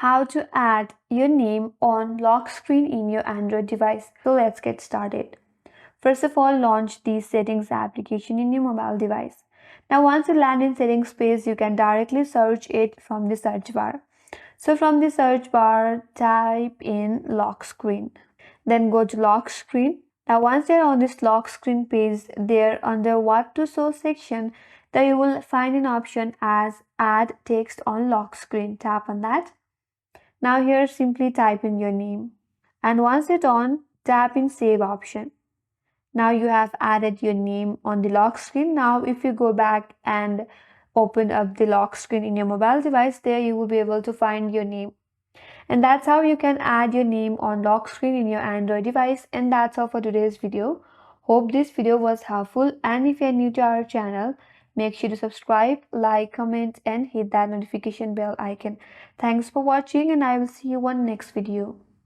how to add your name on lock screen in your Android device. So let's get started. First of all, launch the settings application in your mobile device. Now once you land in settings page, you can directly search it from the search bar. So from the search bar, type in lock screen. Then go to lock screen. Now once you're on this lock screen page, there under what to show section, there you will find an option as add text on lock screen. Tap on that. Now here simply type in your name. And once it's on, tap in save option. Now you have added your name on the lock screen. Now if you go back and open up the lock screen in your mobile device, there you will be able to find your name. And that's how you can add your name on lock screen in your Android device. And that's all for today's video. Hope this video was helpful, and if you're new to our channel, make sure to subscribe, like, comment and hit that notification bell icon. Thanks for watching, and I will see you on next video.